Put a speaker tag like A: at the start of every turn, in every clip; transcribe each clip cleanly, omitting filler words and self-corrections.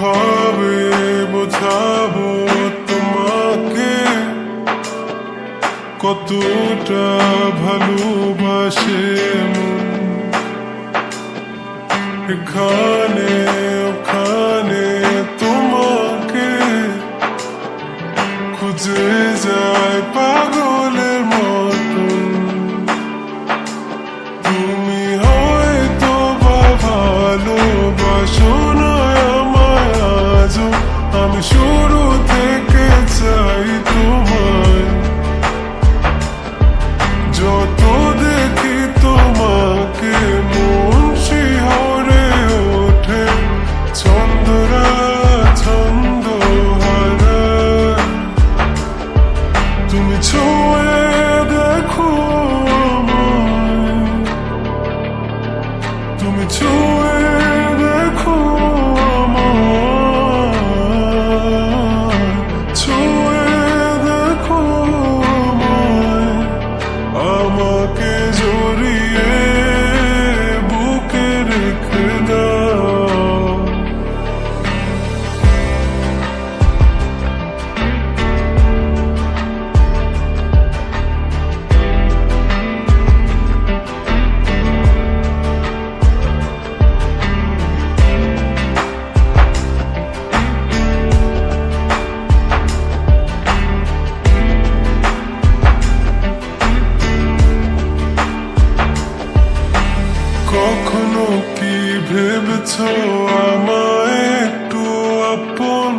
A: কিভাবে বোঝাবো তোমাকে কতটা ভালোবাসে মন। এখানে ওখানে তোমাকে খুঁজে যায় পাগলের মতন। তুমি হয়তো বা ভালোবাসো না আমায় আজও, আমি শুরু থেকে চাই তোমায়। যত দেখি তোমাকে মন শিহরে ওঠে, ছন্দরা ছন্দ হারায়। তুমি ছুঁয়ে দেখো আমায়, তুমি ছুঁয়ে দেখো আমায়, ছুঁয়ে দেখো আমায়, আমাকে জড়িয়ে বুকে রেখে দাও। কখনো কি ভেবেছ আমায় একটু আপন,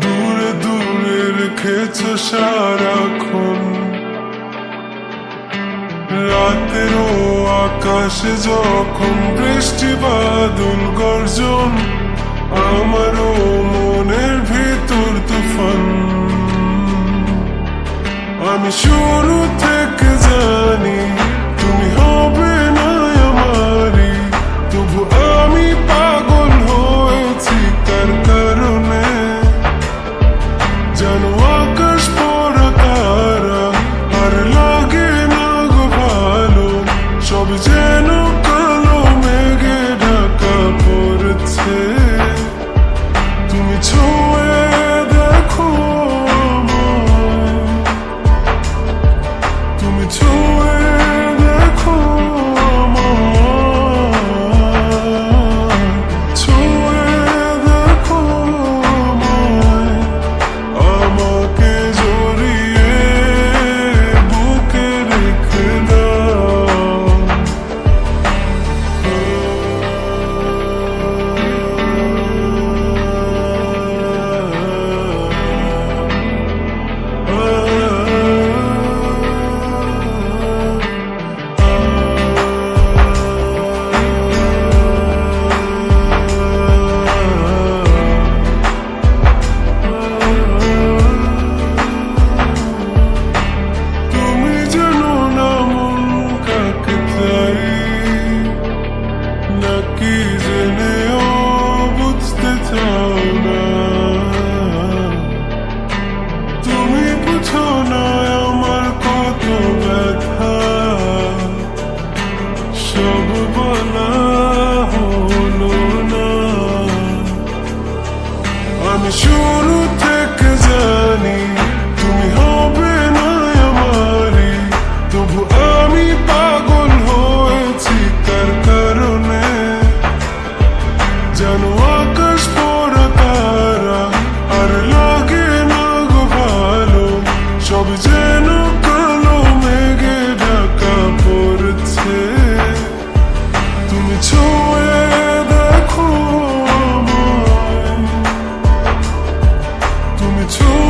A: দূরে দূরে রেখেছ সারাক্ষণ। রাতেরও আকাশে যখন বৃষ্টি বাদল গর্জন, আমারও মনের ভিতর তুফান। আমি শুরু থেকে জানি তুমি হবে না আমারই, তবু আমি পাগল হয়েছি তার কারণে। জানো আকাশ পড়া তারা আর লাগে না গো ভালো, সব যেন কালো মেঘে ঢাকা পড়েছে। তুমি ছুঁয়ে দেখো আমায়, তুমি ছুঁয়ে দেখো আমায়, ছুঁয়ে দেখো আমায়, আমাকে জড়িয়ে বুকে রেখে দাও। তুমি জানো না মন কাকে চাই, নাকি জেনেও বুঝতে চাও না। তুমি বুঝো না আমার কত ব্যথা, সব বলা হলো না। আমি শুরু থেকে জানি তুমি হবে না আমারই, তবু আমি পাগল হয়েছি তার কারণে। জানো আকাশ পড়া তারা আর লাগে না গো ভালো, সব যেন কালো মেঘে ঢাকা পড়েছে। তুমি ছুঁয়ে দেখো আমায়, তুমি ছুঁয়ে